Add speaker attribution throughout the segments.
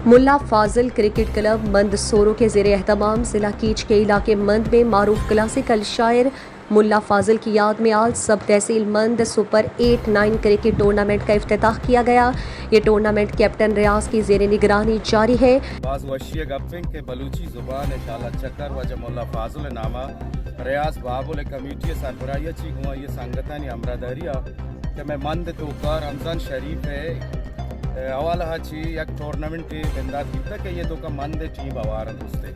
Speaker 1: ملا فاضل cricket club مند سورو کے زیر اہتمام ضلع کیچ کے علاقے مند میں معروف کلاسیکل شاعر ملا فاضل کی یاد میں آج سب تحصیل مند سپر 8-9 کرکٹ ٹورنامنٹ کا افتتاح کیا گیا۔ یہ ٹورنامنٹ کیپٹن ریاض کی زیر نگرانی جاری ہے۔
Speaker 2: باز وشی گپنگ کے بلوچی زبان انشاءاللہ چکر وجہ ملا فاضل نامہ ریاض بابل کمیٹی سربراہی چی ہوا یہ سنگتانی امرادریہ کہ میں مند تو کار رمضان شریف ہے حوالہ چی یک ٹورنامنٹ بنداد کیتا کہ یہ دو کا مند ٹیم آوارن دوستے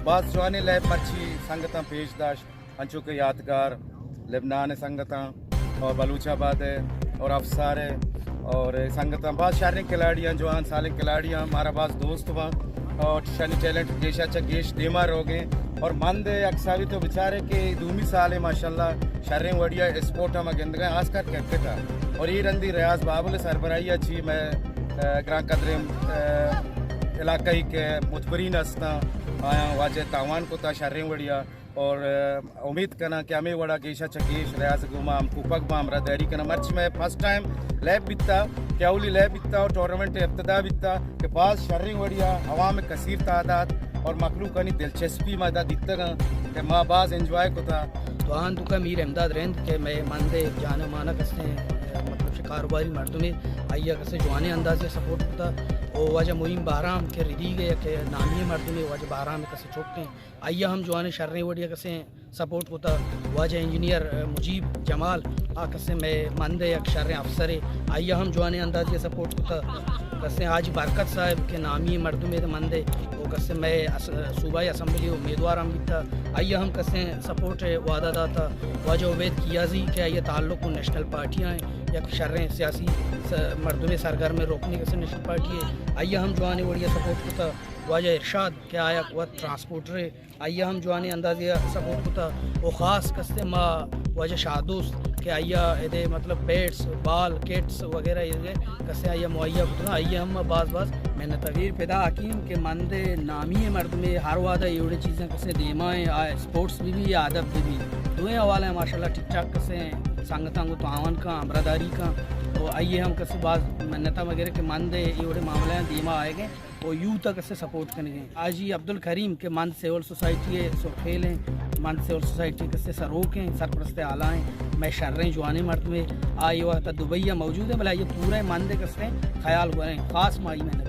Speaker 2: بعض جوانے لے پرچی سنگتاں پیش داشت انچو کے یادگار لبنان سنگتاں اور بلوچ آباد ہے اور افسار ہے اور سنگتاں بعض شہریں کھلاڑیاں جوان سالیں کھلاڑیاں ہمارا بعض دوست ہوا اور شانی ٹیلنٹ گیشا چگیش دیمار ہو گئے اور مند اکساوی تو بچارے کہ دومی سال ہے ماشاءاللہ شہریں وڑیا اسپورٹ ہم گندگاں آس کر کرکٹ اور یہ رندی ریاض بابل سربراہی اچھی میں گران قدر علاقائی کے مجبرین ہستا آیا واجہ تاوان کو تا شہریں وڑیا اور امید کرنا کہ ہمیں وڑا گیشا چکیش ریاض گوما ہم کوپک با ہمرا دہری کرنا مرچ میں فرسٹ ٹائم لیب بیتا کہ اولی لیب بیتا اور ٹورنمنٹ ابتدا بیتا کہ بعض شہریں وڑیا عوام کثیر تعداد اور مخلوقانی دلچسپی مدہ دیتا گا کہ ماں بعض انجوائے کو تھا
Speaker 3: تو آن تو کا میر امداد رہند کہ میں مندے جانا مانا کستے ہیں مطلب کاروباری مردوں میں آئیا کسے جوانے اندازے سپورٹ ہوتا اور واجہ مہیم بہرام کے ردی گئے کہ نامی مردوں میں واجہ بہرام میں کسے چوکتے ہیں آئیا ہم جوانے شرنے وڑیا کسے سپورٹ ہوتا واجہ انجینئر مجیب جمال کسے میں مندے یک شرنے افسر آئیا ہم جوانے اندازے سپورٹ ہوتا کسے حاجی برکت صاحب کے نامی مردوں میں مندے وہ کسے میں صوبائی اسمبلی امیدوار ہم بیتا آئیا ہم کسے سپورٹ وعدہ داتا واجہ عبید کیازی کہ آئیے تعلق نیشنل پارٹیاں ہیں یا شریں سیاسی مردم سرگرم میں روکنے کسے نیشنل پارٹی ہے آئیا ہم جوانے وڑیا سپورٹ ہوتا واجہ ارشاد کہ آیا قوت ٹرانسپورٹر ہے آئیا ہم جوانے اندازیہ سپورٹ ہوتا وہ خاص کستے ماں واجہ شادوست کہ آئیا ادھے مطلب بیٹس بال کٹس وغیرہ یہ کسے آئیا معیہ ہوتا آئیا ہم بعض محنت تغیر پیدا حکیم کہ مند نامی مرد میں ہر وعدہ ایوڑے چیزیں کسے دیمائیں اسپورٹس بھی ادب بھی دوئیں حوالے ہیں ماشاءاللہ ٹھیک ٹھاک کسے سنگتاں کو تعاون کا امراداری کا تو آئیے ہم کسے بعض منتہ وغیرہ کے مند ایوڑے معاملے ہیں دیما آئے گئے وہ یوں تک کسے سپورٹ کرنے گئے آج ہی عبدالکریم کے مند سیول سوسائٹی ہے سرخیل ہیں مند سیول سوسائٹی کسے سروک ہیں سرپرست اعلیٰ ہیں میں شریں جوانے مرد میں آئی وقت دبئی موجود ہے بلا یہ پورے مند کسے خیال ہوئے ہیں خاص مائی محنت